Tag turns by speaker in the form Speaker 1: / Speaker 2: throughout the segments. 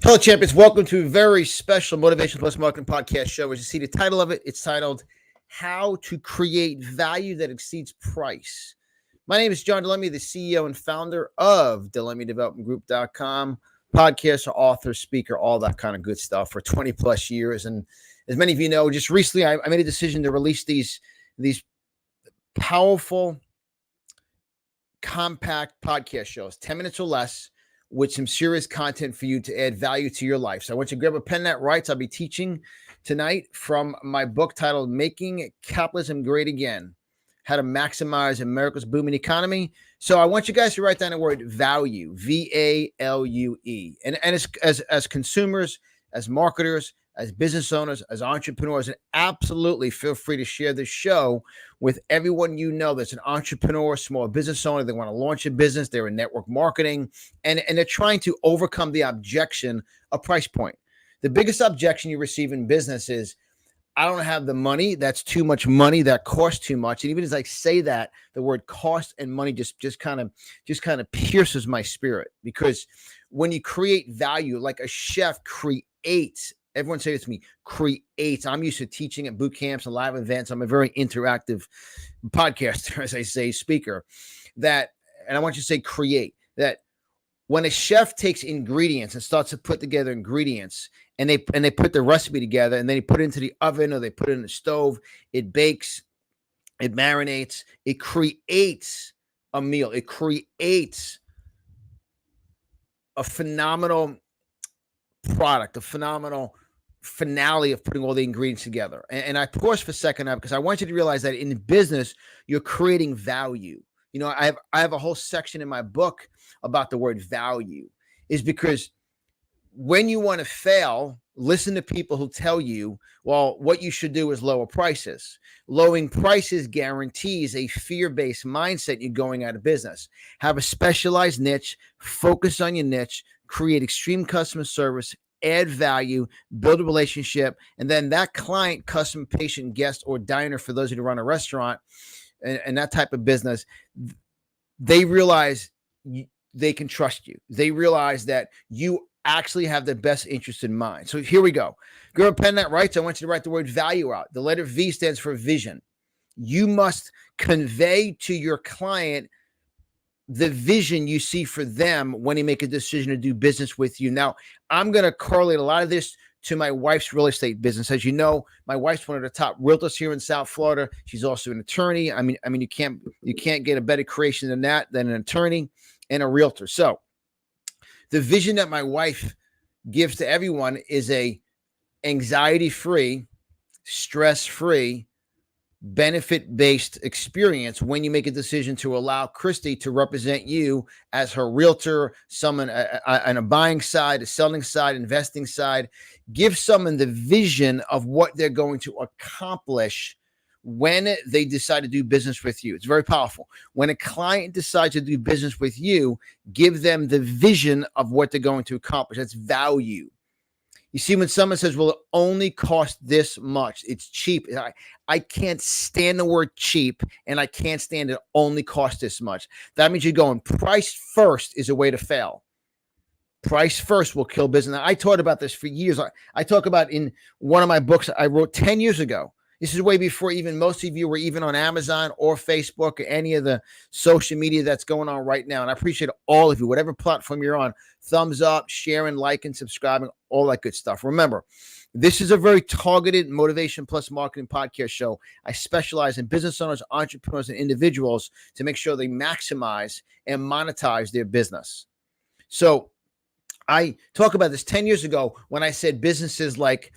Speaker 1: Hello, champions. Welcome to a very special Motivation Plus Marketing Podcast show. As you see the title of it, it's titled How to Create Value That Exceeds Price. My name is John Lemme, the CEO and founder of LemmeDevelopmentGroup.com, podcaster, author, speaker, all that kind of good stuff for 20 plus years. And as many of you know, just recently I made a decision to release these powerful, compact podcast shows, 10 minutes or less, with some serious content for you to add value to your life. So I want you to grab a pen that writes. I'll be teaching tonight from my book titled Making Capitalism Great Again, How to Maximize America's Booming Economy. So I want you guys to write down the word value, V-A-L-U-E. And as consumers, as marketers, as business owners, as entrepreneurs, and absolutely feel free to share this show with everyone you know that's an entrepreneur, small business owner. They want to launch a business. They're in network marketing, and they're trying to overcome the objection of price point. The biggest objection you receive in business is, I don't have the money. That's too much money. That costs too much. And even as I say that, the word cost and money just kind of pierces my spirit, because when you create value, like a chef creates. Everyone say this to me, create. I'm used to teaching at boot camps and live events. I'm a very interactive podcaster, as I say, speaker. And I want you to say create. That when a chef takes ingredients and starts to put together ingredients, and they put the recipe together, and then they put it into the oven or they put it in the stove, it bakes, it marinates, it creates a meal. It creates a phenomenal product, a phenomenal finale of putting all the ingredients together. And I pause for a second now because I want you to realize that in business, you're creating value. You know, I have a whole section in my book about the word value, is because when you want to fail, listen to people who tell you, well, what you should do is lower prices. Lowering prices guarantees a fear-based mindset. You're going out of business. Have a specialized niche, focus on your niche, create extreme customer service, add value, build a relationship, and then that client, customer, patient, guest, or diner, for those who run a restaurant and that type of business, they realize they can trust you. They realize that you actually have the best interest in mind. So here we go. Grab a pen that writes. I want you to write the word value out. The letter V stands for vision. You must convey to your client the vision you see for them when they make a decision to do business with you. Now, I'm going to correlate a lot of this to my wife's real estate business. As you know, my wife's one of the top realtors here in South Florida. She's also an attorney. I mean, you can't get a better creation than an attorney and a realtor. So the vision that my wife gives to everyone is a anxiety-free, stress-free, benefit-based experience when you make a decision to allow Christy to represent you as her realtor, someone on a buying side, a selling side, investing side. Give someone the vision of what they're going to accomplish when they decide to do business with you. It's very powerful. When a client decides to do business with you, give them the vision of what they're going to accomplish. That's value. You see, when someone says, well, it only costs this much, it's cheap. I can't stand the word cheap, and I can't stand it only costs this much. That means you're going price first is a way to fail. Price first will kill business. Now, I taught about this for years. I talk about in one of my books I wrote 10 years ago. This is way before even most of you were even on Amazon or Facebook or any of the social media that's going on right now. And I appreciate all of you, whatever platform you're on, thumbs up, sharing, liking, subscribing, all that good stuff. Remember, this is a very targeted Motivation Plus Marketing podcast show. I specialize in business owners, entrepreneurs, and individuals to make sure they maximize and monetize their business. So I talk about this 10 years ago when I said businesses like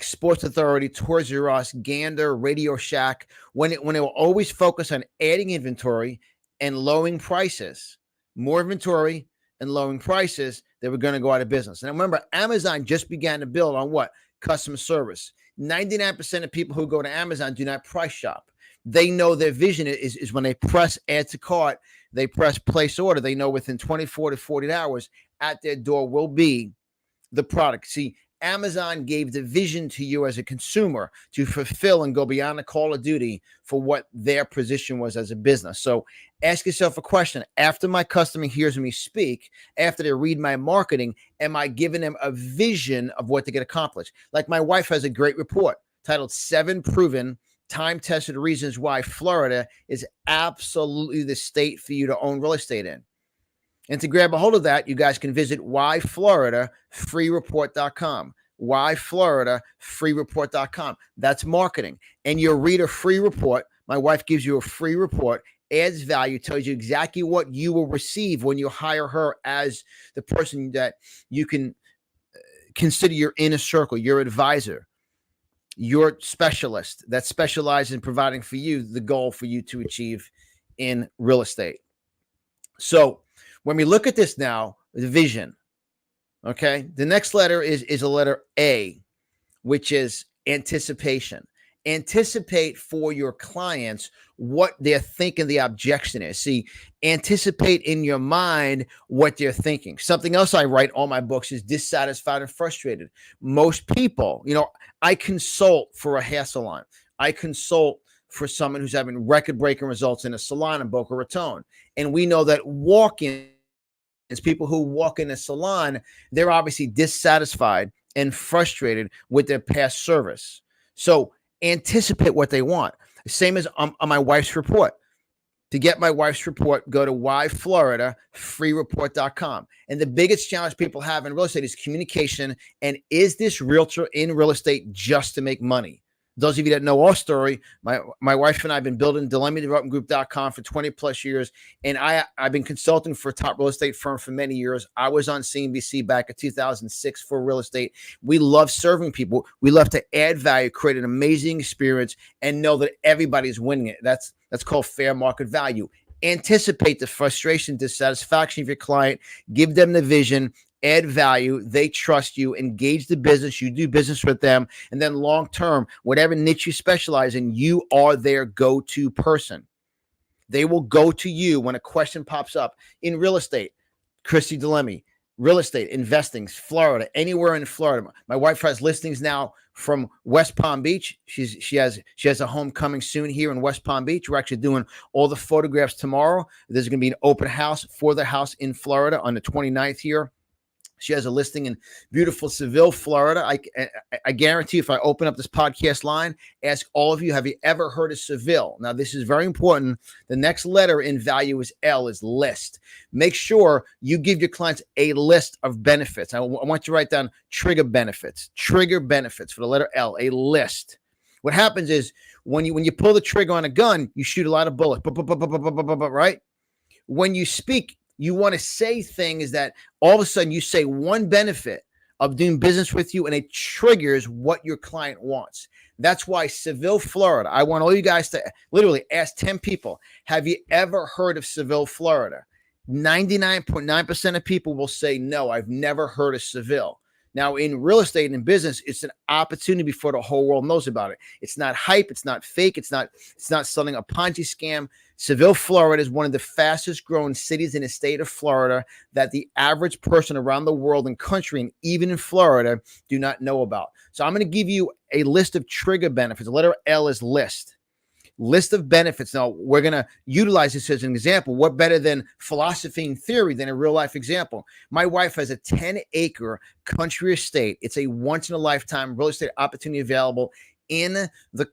Speaker 1: Sports Authority, Toys R Us, Gander, Radio Shack, when they will always focus on adding inventory and lowering prices, more inventory and lowering prices, they were going to go out of business. And remember, Amazon just began to build on what? Customer service. 99% of people who go to Amazon do not price shop. They know their vision is when they press add to cart, they press place order. They know within 24 to 48 hours at their door will be the product. See, Amazon gave the vision to you as a consumer to fulfill and go beyond the call of duty for what their position was as a business. So ask yourself a question. After my customer hears me speak, after they read my marketing, am I giving them a vision of what to get accomplished? Like my wife has a great report titled 7 Proven Time-Tested Reasons Why Florida is absolutely the state for you to own real estate in. And to grab a hold of that, you guys can visit whyfloridafreereport.com. Whyfloridafreereport.com. That's marketing. And you'll read a free report. My wife gives you a free report, adds value, tells you exactly what you will receive when you hire her as the person that you can consider your inner circle, your advisor, your specialist that specializes in providing for you the goal for you to achieve in real estate. So when we look at this now, the vision, okay, the next letter is a letter A, which is anticipation. Anticipate for your clients what they're thinking the objection is. See, anticipate in your mind what they're thinking. Something else I write on my books is dissatisfied and frustrated. Most people, I consult for a hair salon. I consult for someone who's having record-breaking results in a salon in Boca Raton. And we know that walk-ins, people who walk in a salon, they're obviously dissatisfied and frustrated with their past service. So anticipate what they want. Same as on my wife's report. To get my wife's report, go to whyfloridafreereport.com. And the biggest challenge people have in real estate is communication. And is this realtor in real estate just to make money? Those of you that know our story, my wife and I have been building LemmeGroup.com for 20 plus years. And I've been consulting for a top real estate firm for many years. I was on CNBC back in 2006 for real estate. We love serving people. We love to add value, create an amazing experience, and know that everybody's winning it. That's called fair market value. Anticipate the frustration, dissatisfaction of your client. Give them the vision. Add value, they trust you, engage the business, you do business with them, and then long-term, whatever niche you specialize in, you are their go-to person. They will go to you when a question pops up in real estate. Christy DeLemme, real estate, investing, Florida, anywhere in Florida. My wife has listings now from West Palm Beach. She has a home coming soon here in West Palm Beach. We're actually doing all the photographs tomorrow. There's going to be an open house for the house in Florida on the 29th here. She has a listing in beautiful Seville, Florida. I guarantee if I open up this podcast line, ask all of you, have you ever heard of Seville? Now, this is very important. The next letter in value is L, is list. Make sure you give your clients a list of benefits. I want you to write down trigger benefits for the letter L, a list. What happens is when you pull the trigger on a gun, you shoot a lot of bullets, right? When you speak, you want to say things that all of a sudden you say one benefit of doing business with you and it triggers what your client wants. That's why Seville, Florida. I want all you guys to literally ask 10 people, have you ever heard of Seville, Florida? 99.9% of people will say, no, I've never heard of Seville. Now, in real estate and in business, it's an opportunity before the whole world knows about it. It's not hype. It's not fake. It's not selling a Ponzi scam. Seville, Florida is one of the fastest growing cities in the state of Florida that the average person around the world and country, and even in Florida, do not know about. So I'm going to give you a list of trigger benefits. The letter L is list. List of benefits. Now, we're going to utilize this as an example. What better than philosophy and theory than a real life example? My wife has a 10-acre country estate. It's a once-in-a-lifetime real estate opportunity available in the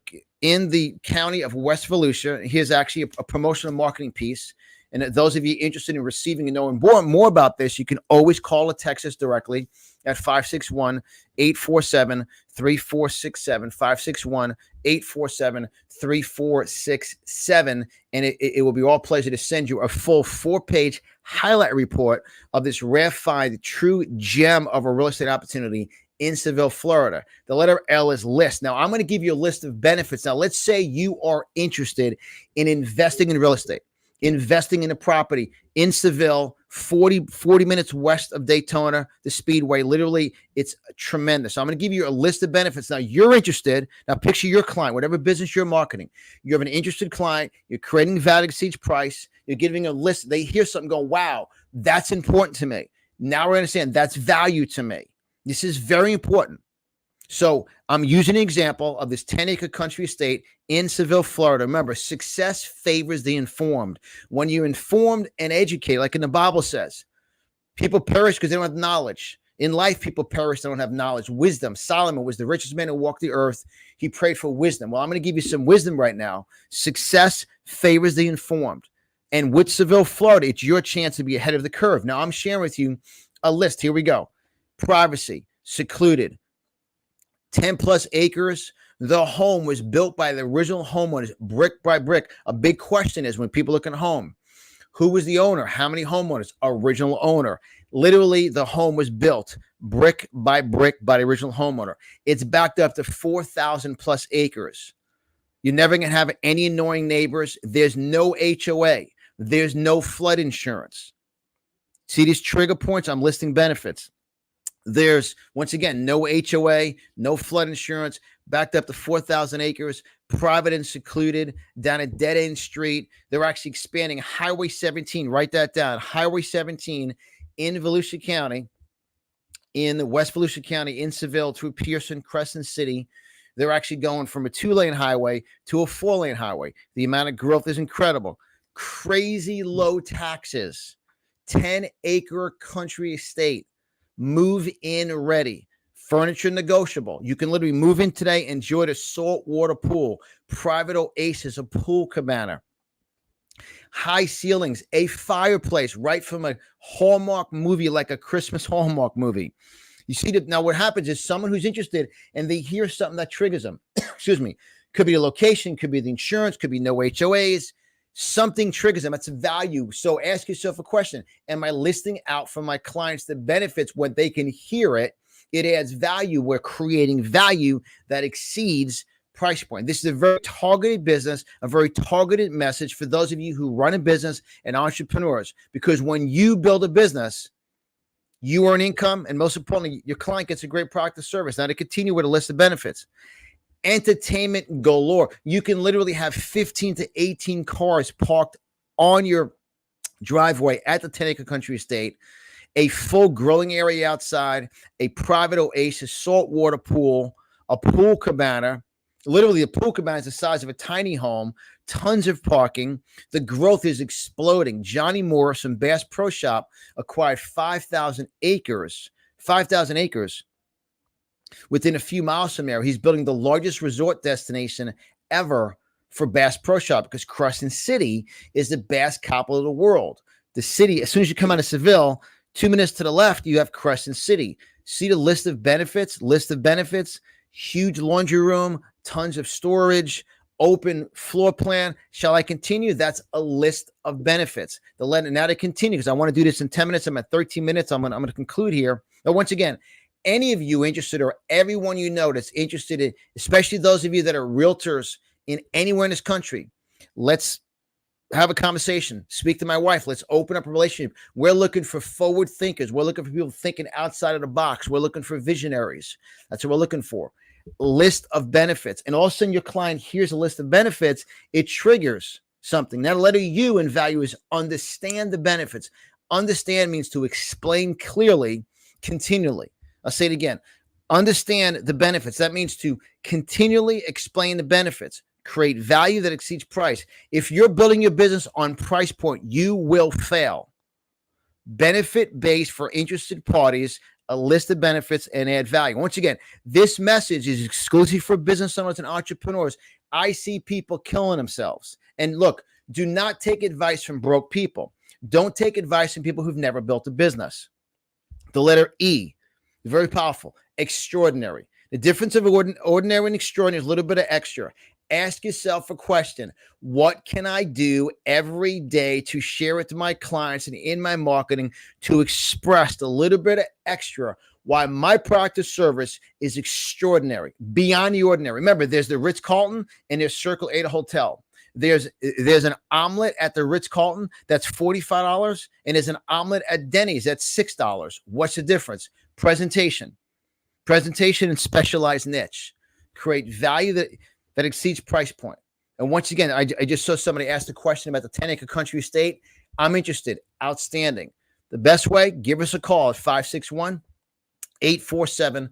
Speaker 1: county of West Volusia. Here's actually a promotional marketing piece. And those of you interested in receiving and knowing more about this, you can always call or text us directly at 561-847-3467, 561-847-3467. And it will be our pleasure to send you a full 4-page highlight report of this rarefied, true gem of a real estate opportunity in Seville, Florida. The letter L is list. Now, I'm going to give you a list of benefits. Now, let's say you are interested in investing in real estate, investing in a property in Seville, 40 minutes west of Daytona, the Speedway. Literally, it's tremendous. So I'm going to give you a list of benefits. Now, you're interested. Now, picture your client, whatever business you're marketing. You have an interested client. You're creating value exceeds price. You're giving a list. They hear something, go, wow, that's important to me. Now we understand that's value to me. This is very important. So I'm using an example of this 10-acre country estate in Seville, Florida. Remember, success favors the informed. When you're informed and educated, like in the Bible says, people perish because they don't have knowledge. In life, people perish, they don't have knowledge. Wisdom. Solomon was the richest man who walked the earth. He prayed for wisdom. Well, I'm going to give you some wisdom right now. Success favors the informed. And with Seville, Florida, it's your chance to be ahead of the curve. Now, I'm sharing with you a list. Here we go. Privacy, secluded, 10 plus acres. The home was built by the original homeowners, brick by brick. A big question is when people look at a home, who was the owner? How many homeowners? Original owner. Literally, the home was built brick by the original homeowner. It's backed up to 4,000 plus acres. You're never going to have any annoying neighbors. There's no HOA. There's no flood insurance. See these trigger points? I'm listing benefits. There's, once again, no HOA, no flood insurance, backed up to 4,000 acres, private and secluded, down a dead-end street. They're actually expanding Highway 17. Write that down. Highway 17 in Volusia County, in West Volusia County, in Seville, through Pearson, Crescent City. They're actually going from a 2-lane highway to a 4-lane highway. The amount of growth is incredible. Crazy low taxes. 10-acre country estate. Move in ready. Furniture negotiable. You can literally move in today, enjoy the saltwater pool, private oasis, a pool cabana, high ceilings, a fireplace right from a Hallmark movie, like a Christmas Hallmark movie. You see that now what happens is someone who's interested and they hear something that triggers them. Excuse me. Could be the location, could be the insurance, could be no HOAs. Something triggers them. It's a value. So ask yourself a question. Am I listing out for my clients the benefits when they can hear it? It adds value. We're creating value that exceeds price point. This is a very targeted business, a very targeted message for those of you who run a business and entrepreneurs. Because when you build a business, you earn income, and most importantly, your client gets a great product or service. Now, to continue with a list of benefits. Entertainment galore. You can literally have 15 to 18 cars parked on your driveway at the 10-acre country estate, a full grilling area outside, a private oasis, saltwater pool, a pool cabana. Literally, a pool cabana is the size of a tiny home, tons of parking. The growth is exploding. Johnny Morris from Bass Pro Shop acquired 5,000 acres. 5,000 acres. Within a few miles from there, he's building the largest resort destination ever for Bass Pro Shop, because Crescent City is the bass capital of the world. The city, as soon as you come out of Seville, 2 minutes to the left, you have Crescent City. See the list of benefits? Huge laundry room, tons of storage, open floor plan. Shall I continue? That's a list of benefits. Now to continue, because I want to do this in 10 minutes. I'm at 13 minutes. I'm going to conclude here. Now, once again, any of you interested, or everyone you know that's interested in, especially those of you that are realtors in anywhere in this country, let's have a conversation. Speak to my wife. Let's open up a relationship. We're looking for forward thinkers. We're looking for people thinking outside of the box. We're looking for visionaries. That's what we're looking for. List of benefits. And all of a sudden your client hears a list of benefits. It triggers something. Now, the letter U in value is understand the benefits. Understand means to explain clearly, continually. I'll say it again. Understand the benefits. That means to continually explain the benefits. Create value that exceeds price. If you're building your business on price point, you will fail. Benefit based for interested parties, a list of benefits, and add value. Once again, this message is exclusive for business owners and entrepreneurs. I see people killing themselves. And look, do not take advice from broke people. Don't take advice from people who've never built a business. The letter E. Very powerful. Extraordinary. The difference of ordinary and extraordinary is a little bit of extra. Ask yourself a question. What can I do every day to share it to my clients and in my marketing to express a little bit of extra why my product or service is extraordinary, beyond the ordinary? Remember, there's the Ritz-Carlton and there's Circle 8 Hotel. There's an omelet at the Ritz-Carlton that's $45, and there's an omelet at Denny's that's $6. What's the difference? Presentation and specialized niche. Create value that exceeds price point. And once again, I just saw somebody ask a question about the 10-acre country estate. I'm interested. Outstanding. The best way, give us a call at 847-3467,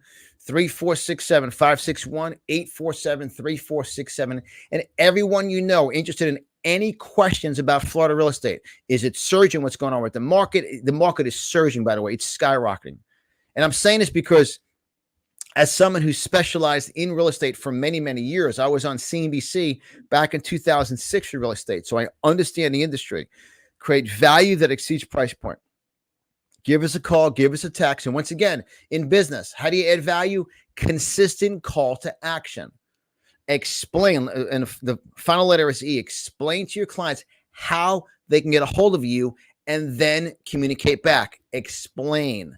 Speaker 1: 561-847-3467. And everyone you know interested in any questions about Florida real estate. Is it surging? What's going on with the market? The market is surging, by the way. It's skyrocketing. And I'm saying this because as someone who specialized in real estate for many, many years, I was on CNBC back in 2006 for real estate. So I understand the industry. Create value that exceeds price point. Give us a call, give us a text. And once again, in business, how do you add value? Consistent call to action. Explain, and the final letter is E. Explain to your clients how they can get a hold of you and then communicate back. Explain.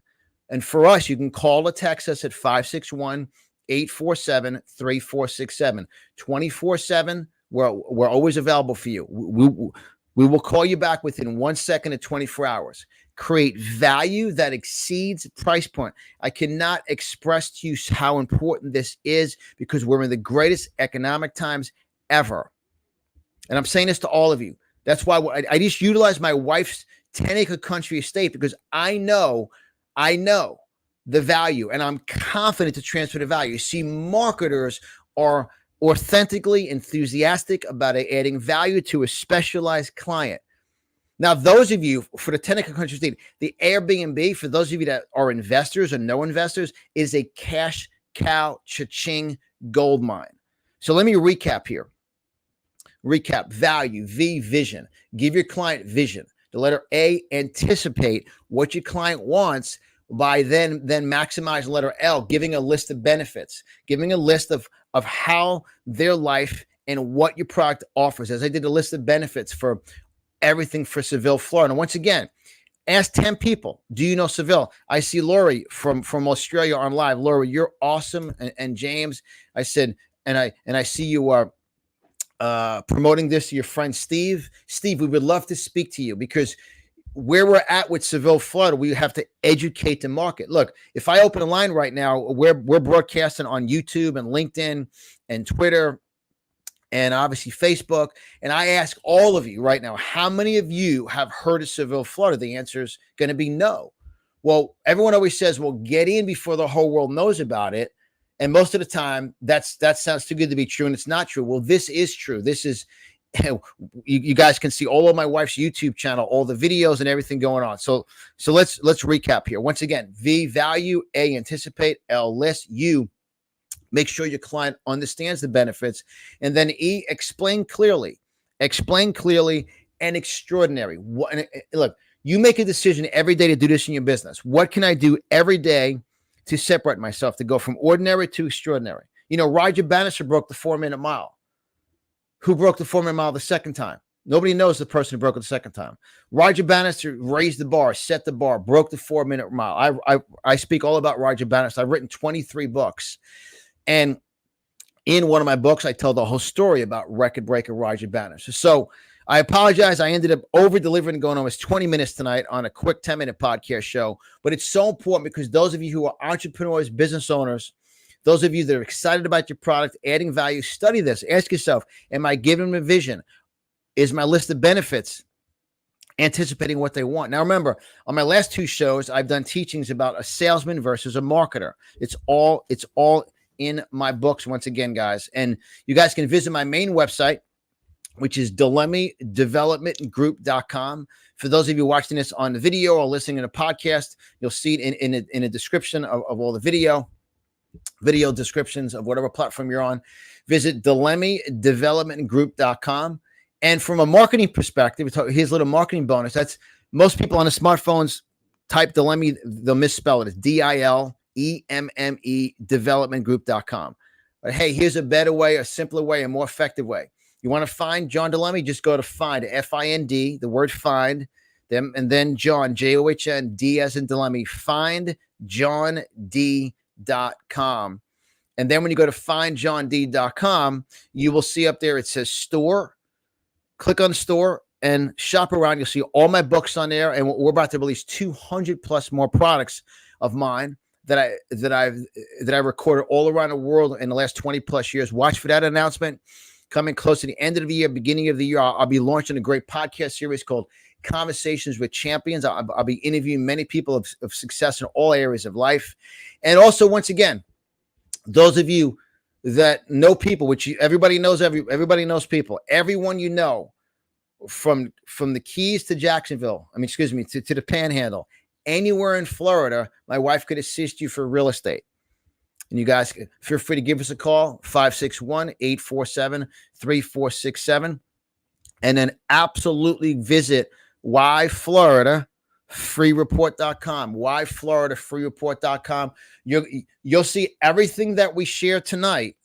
Speaker 1: And for us, you can call or text us at 561-847-3467. 24/7, we're always available for you. We will call you back within 1 second to 24 hours. Create value that exceeds price point. I cannot express to you how important this is because we're in the greatest economic times ever. And I'm saying this to all of you. That's why I just utilize my wife's 10-acre country estate because I know the value and I'm confident to transfer the value. See, marketers are authentically enthusiastic about adding value to a specialized client. Now, those of you for the 10-acre country estate, the Airbnb, for those of you that are investors or no investors, is a cash cow, cha-ching gold mine. So let me recap here. Recap: value, V, vision. Give your client vision. The letter A, anticipate what your client wants by then maximize the letter L, giving a list of benefits, giving a list of how their life and what your product offers. As I did a list of benefits for everything for Seville, Florida. And once again, ask 10 people, do you know Seville? I see Lori from Australia on live. Lori, you're awesome. And James, I said, and I see you are promoting this to your friend Steve. Steve, we would love to speak to you because where we're at with Seville, Florida, we have to educate the market. Look, if I open a line right now, we're broadcasting on YouTube and LinkedIn and Twitter and obviously Facebook. And I ask all of you right now, how many of you have heard of Seville, Florida? The answer is going to be no. Well, everyone always says, well, get in before the whole world knows about it. And most of the time, that sounds too good to be true, and it's not true. Well, this is true. This is, you guys can see all of my wife's YouTube channel, all the videos and everything going on. So let's recap here. Once again, V, value. A, anticipate. L, list. U, make sure your client understands the benefits. And then E, explain clearly and extraordinary. Look, you make a decision every day to do this in your business. What can I do every day to separate myself, to go from ordinary to extraordinary? You know, Roger Bannister broke the 4-minute mile. Who broke the 4-minute mile the second time? Nobody knows the person who broke it the second time. Roger Bannister raised the bar, set the bar, broke the 4-minute mile. I speak all about Roger Bannister. I've written 23 books. And in one of my books, I tell the whole story about record breaker Roger Bannister. So I apologize. I ended up over-delivering and going almost 20 minutes tonight on a quick 10-minute podcast show. But it's so important because those of you who are entrepreneurs, business owners, those of you that are excited about your product, adding value, study this. Ask yourself, am I giving them a vision? Is my list of benefits anticipating what they want? Now, remember, on my last 2 shows, I've done teachings about a salesman versus a marketer. It's all in my books, once again, guys. And you guys can visit my main website, which is DelemmeDevelopmentGroup.com. For those of you watching this on the video or listening in a podcast, you'll see it in a description of all the video descriptions of whatever platform you're on. Visit DelemmeDevelopmentGroup.com. And from a marketing perspective, here's a little marketing bonus. That's most people on the smartphones type Delemme, they'll misspell it. It's DILEMME developmentgroup.com. But hey, here's a better way, a simpler way, a more effective way. You want to find John Delemme? Just go to find, F-I-N-D, the word find, them, and then John, John, D as in Delemme, findjohnd.com. And then when you go to findjohnd.com, you will see up there, it says store. Click on store and shop around. You'll see all my books on there. And we're about to release 200 plus more products of mine that I recorded all around the world in the last 20 plus years. Watch for that announcement coming close to the end of the year, beginning of the year. I'll be launching a great podcast series called conversations with champions. I'll be interviewing many people of success in all areas of life. And also, once again, those of you that know people, which everybody knows, everybody knows people, everyone you know, from the Keys to Jacksonville, to the Panhandle, anywhere in Florida, my wife could assist you for real estate. And you guys feel free to give us a call, 561-847-3467. And then absolutely visit whyfloridafreereport.com, whyfloridafreereport.com. You'll see everything that we share tonight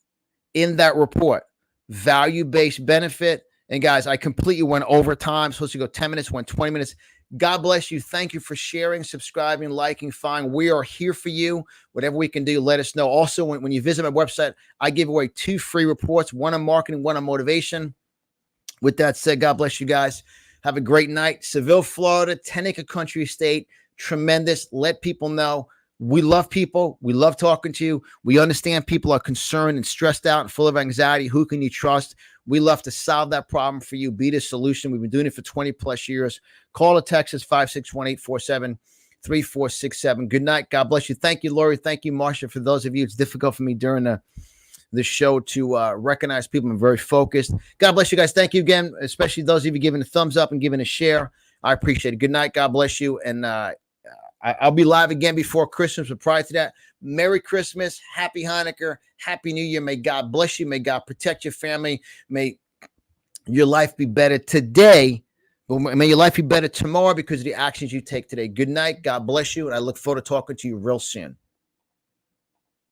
Speaker 1: in that report. Value-based benefit. And guys, I completely went over time. Supposed to go 10 minutes, went 20 minutes. God bless you. Thank you for sharing, subscribing, liking, fine. We are here for you. Whatever we can do, let us know. Also, when you visit my website, I give away 2 free reports, one on marketing, one on motivation. With that said, God bless you guys. Have a great night. Seville, Florida, 10-acre country estate. Tremendous. Let people know. We love people. We love talking to you. We understand people are concerned and stressed out and full of anxiety. Who can you trust? We love to solve that problem for you. Be the solution. We've been doing it for 20 plus years. Call or text us 561-847-3467. Good night. God bless you. Thank you, Lori. Thank you, Marsha. For those of you, it's difficult for me during the show to recognize people. I'm very focused. God bless you guys. Thank you again, especially those of you giving a thumbs up and giving a share. I appreciate it. Good night. God bless you. And I'll be live again before Christmas, but prior to that, Merry Christmas, Happy Hanukkah, Happy New Year. May God bless you. May God protect your family. May your life be better today, but may your life be better tomorrow because of the actions you take today. Good night. God bless you. And I look forward to talking to you real soon.